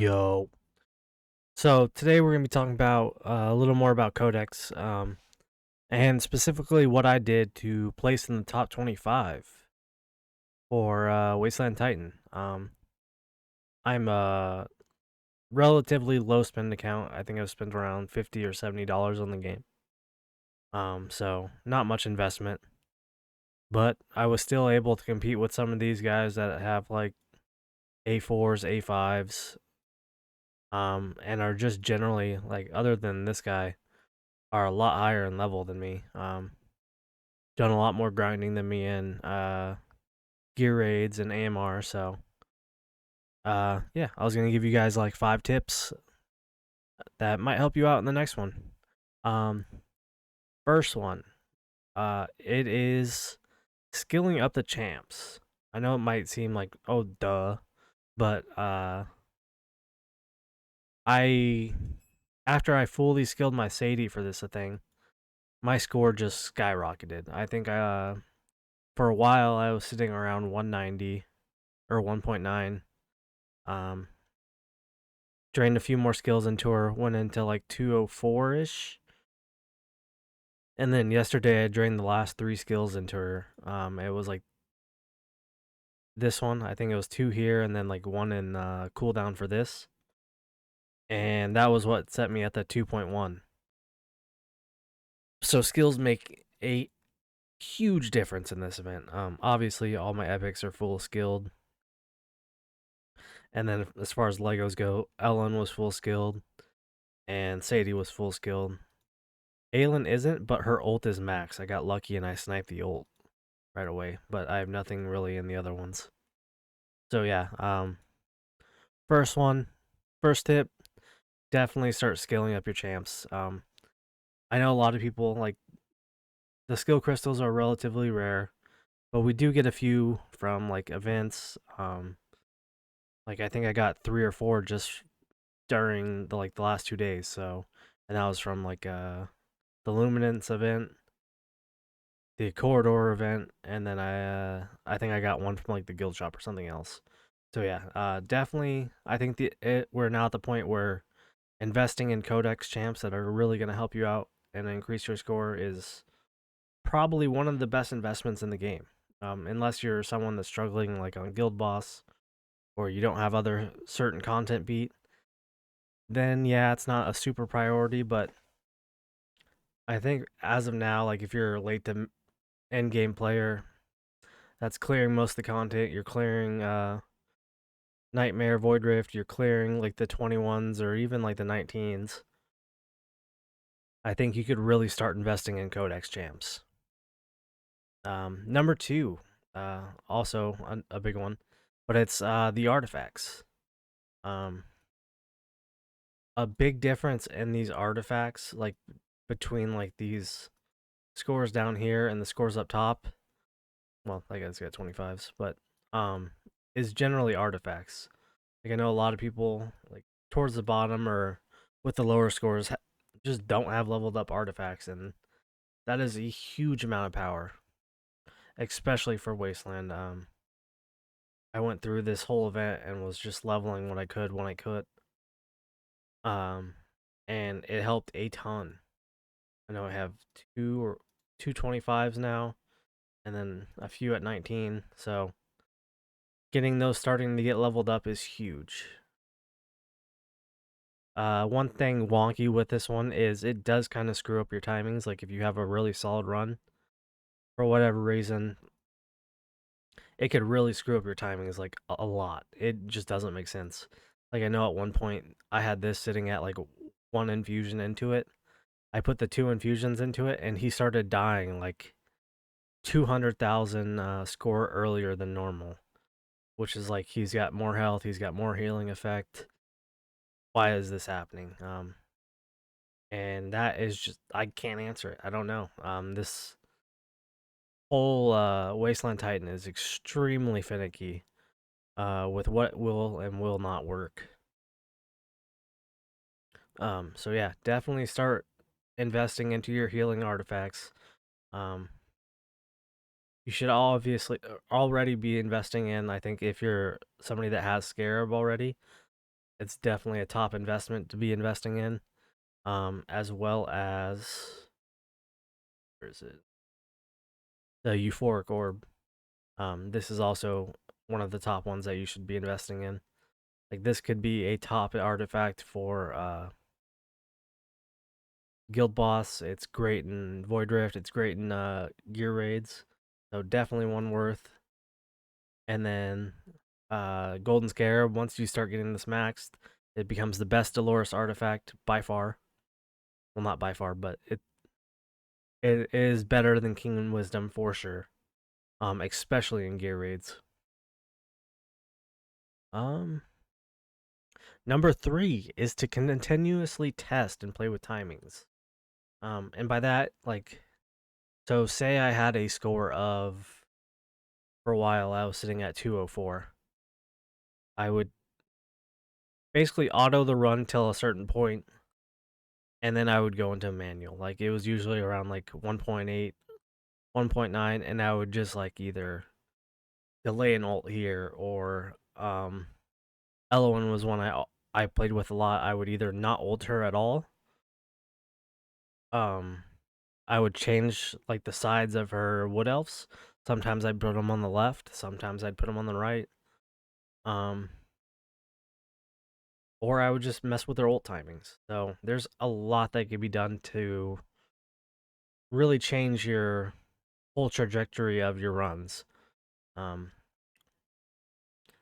Yo. So today we're gonna be talking about a little more about Codex, and specifically what I did to place in the top 25 for Wasteland Titan. I'm a relatively low spend account. I think I've spent around $50 or $70 on the game. So not much investment, but I was still able to compete with some of these guys that have like A4s, A5s, and are just generally like other than this guy are a lot higher in level than me. Done a lot more grinding than me in gear raids and AMR. So yeah, I was gonna give you guys like 5 tips that might help you out in the next one. Um, First one, it is skilling up the champs. I know it might seem like oh duh, but I after I fully skilled my Sadie for this thing, my score just skyrocketed. I think for a while I was sitting around 190 or 1.9. Um, Drained a few more skills into her, went into like 204 ish. And then yesterday I drained the last 3 skills into her. It was like this one, I think it was 2 here, and then like 1 in cooldown for this. And that was what set me at the 2.1. So skills make a huge difference in this event. Obviously, all my epics are full skilled. And then as far as Legos go, Ellen was full skilled, and Sadie was full skilled. Aelin isn't, but her ult is max. I got lucky and I sniped the ult right away, but I have nothing really in the other ones. So yeah, first one, first tip, definitely start scaling up your champs. I know a lot of people like the skill crystals are relatively rare, but we do get a few from like events. Like I think I got 3 or 4 just during the last 2 days. So, and that was from like the Luminance event, the corridor event, and then I think I got one from like the guild shop or something else. So yeah, definitely I think we're now at the point where investing in Codex champs that are really going to help you out and increase your score is probably one of the best investments in the game. Unless you're someone that's struggling like on guild boss or you don't have other certain content beat, then yeah, it's not a super priority, but I think as of now, like if you're late to end game player, that's clearing most of the content. You're clearing Nightmare, Void Rift, you're clearing like the 21s or even like the 19s. I think you could really start investing in Codex champs. Number 2, also a big one, but it's the artifacts. Um, a big difference in these artifacts, like between like these scores down here and the scores up top. Well, I guess got 25s, but is generally artifacts. Like I know a lot of people like towards the bottom or with the lower scores just don't have leveled up artifacts, and that is a huge amount of power, especially for Wasteland. I went through this whole event and was just leveling what I could when I could. Um, and it helped a ton. I know I have 225s now, and then a few at 19. So getting those starting to get leveled up is huge. One thing wonky with this one is it does kind of screw up your timings. Like if you have a really solid run, for whatever reason, it could really screw up your timings like a lot. It just doesn't make sense. Like I know at one point I had this sitting at like 1 infusion into it. I put the 2 infusions into it, and he started dying like 200,000 score earlier than normal, which is like he's got more health, he's got more healing effect. Why is this happening? And that is just I can't answer it. I don't know. This whole Wasteland Titan is extremely finicky with what will and will not work. So yeah, definitely start investing into your healing artifacts. Um, you should obviously already be investing in. I think if you're somebody that has Scarab already, It's definitely a top investment to be investing in. As well as where is it? The euphoric orb. This is also one of the top ones that you should be investing in. Like this could be a top artifact for guild boss. It's great in void rift. It's great in gear raids. So definitely one worth. And then golden scarab. Once you start getting this maxed, it becomes the best Dolores artifact by far. Well, not by far, but it is better than King and Wisdom for sure. Especially in gear raids. Um, Number 3 is to continuously test and play with timings. And by that, like, so say I had a score of, for a while, I was sitting at 204. I would basically auto the run till a certain point, and then I would go into manual. Like, it was usually around like 1.8, 1.9, and I would just like either delay an ult here or, Elowen was one I played with a lot. I would either not ult her at all, um, I would change like the sides of her wood elves. Sometimes I'd put them on the left. Sometimes I'd put them on the right. Um, or I would just mess with their ult timings. So there's a lot that could be done to really change your whole trajectory of your runs. Um,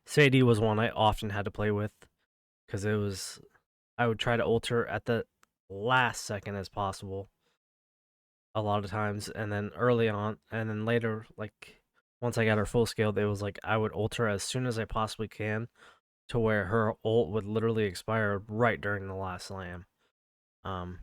Sadie was one I often had to play with because it was I would try to ult her at the last second as possible a lot of times, and then early on, and then later, like once I got her full scaled, it was like I would ult her as soon as I possibly can, to where her ult would literally expire right during the last slam. Um,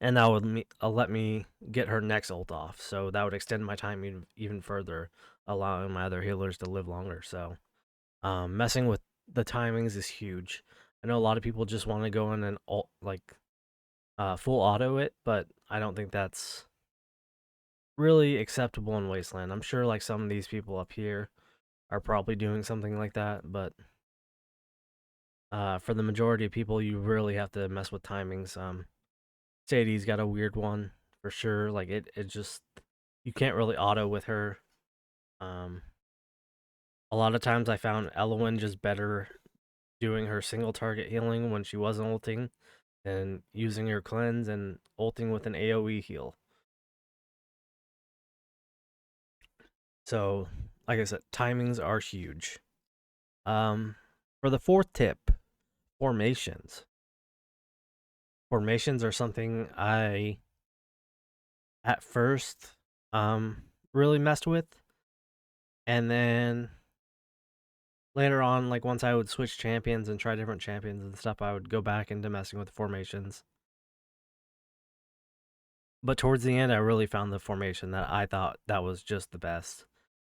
and that would let me get her next ult off, so that would extend my time even further, allowing my other healers to live longer. So, messing with the timings is huge. I know a lot of people just want to go in and ult, like full auto it, but I don't think that's really acceptable in Wasteland. I'm sure like some of these people up here are probably doing something like that, but for the majority of people, you really have to mess with timings. Sadie's got a weird one for sure. Like it just you can't really auto with her. Um, a lot of times I found Elowen just better doing her single target healing when she wasn't ulting than using her cleanse and ulting with an AoE heal. So, like I said, timings are huge. Um, for the fourth tip, formations. Formations are something I at first really messed with, and then later on, like once I would switch champions and try different champions and stuff, I would go back into messing with formations. But towards the end, I really found the formation that I thought that was just the best,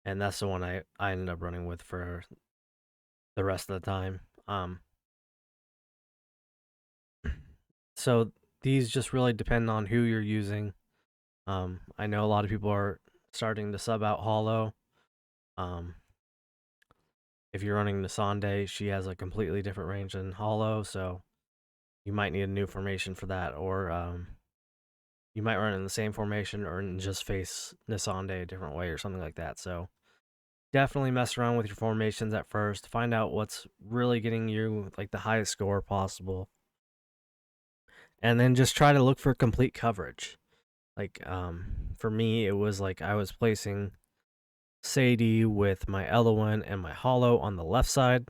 and that's the one I ended up running with for the rest of the time. So these just really depend on who you're using. I know a lot of people are starting to sub out Hollow. Um, if you're running the Sonde, she has a completely different range than Hollow, so you might need a new formation for that, or you might run in the same formation or just face Nisande a different way or something like that. So definitely mess around with your formations at first. Find out what's really getting you like the highest score possible, and then just try to look for complete coverage. Like for me, it was like I was placing Sadie with my Elowen and my Hollow on the left side.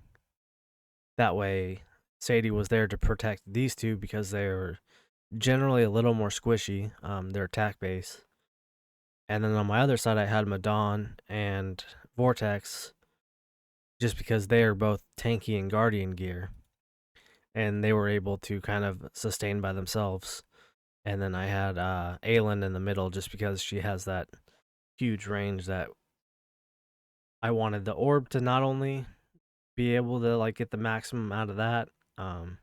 That way, Sadie was there to protect these two because they're generally a little more squishy, their attack base. And then on my other side, I had Madon and Vortex just because they are both tanky and guardian gear. And they were able to kind of sustain by themselves. And then I had Aelin in the middle just because she has that huge range that I wanted the orb to not only be able to like get the maximum out of that, um,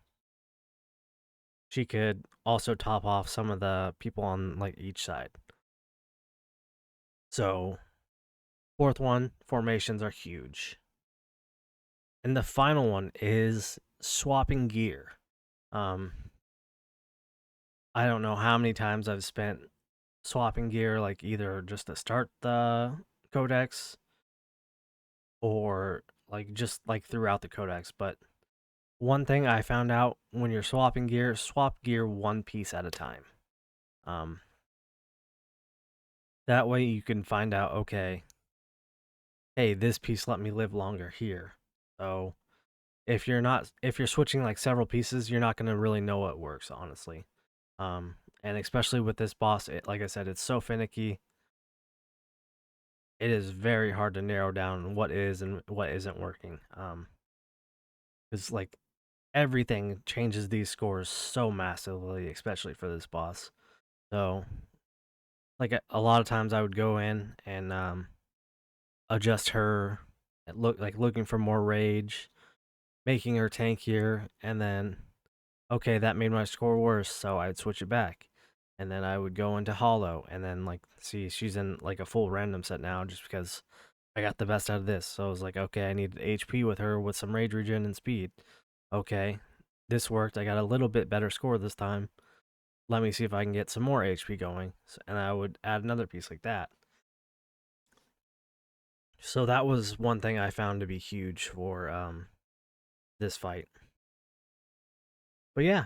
she could also top off some of the people on like each side. So fourth one, formations are huge. And the final one is swapping gear. Um, I don't know how many times I've spent swapping gear, like either just to start the codex or like just like throughout the codex. But one thing I found out when you're swapping gear, swap gear one piece at a time. Um, that way you can find out, okay, hey, this piece let me live longer here. So if you're switching like several pieces, you're not gonna really know what works, honestly. And especially with this boss, like I said, it's so finicky. It is very hard to narrow down what is and what isn't working. Because like everything changes these scores so massively, especially for this boss. So like a lot of times I would go in and adjust her, looking for more rage, making her tankier, and then okay, that made my score worse, so I'd switch it back. And then I would go into hollow and then like see she's in like a full random set now just because I got the best out of this. So I was like, okay, I need HP with her with some rage regen and speed. Okay, this worked. I got a little bit better score this time. Let me see if I can get some more HP going. And I would add another piece like that. So that was one thing I found to be huge for this fight. But yeah,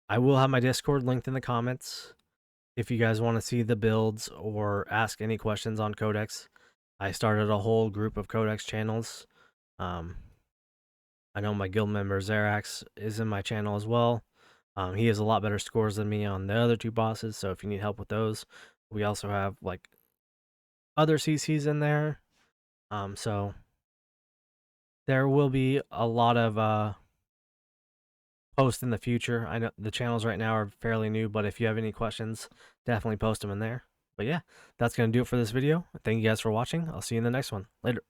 I will have my Discord linked in the comments if you guys want to see the builds or ask any questions on Codex. I started a whole group of Codex channels. Um, I know my guild member Zerax is in my channel as well. He has a lot better scores than me on the other two bosses, so if you need help with those, we also have like other CCs in there. So there will be a lot of posts in the future. I know the channels right now are fairly new, but if you have any questions, definitely post them in there. But yeah, that's going to do it for this video. Thank you guys for watching. I'll see you in the next one. Later.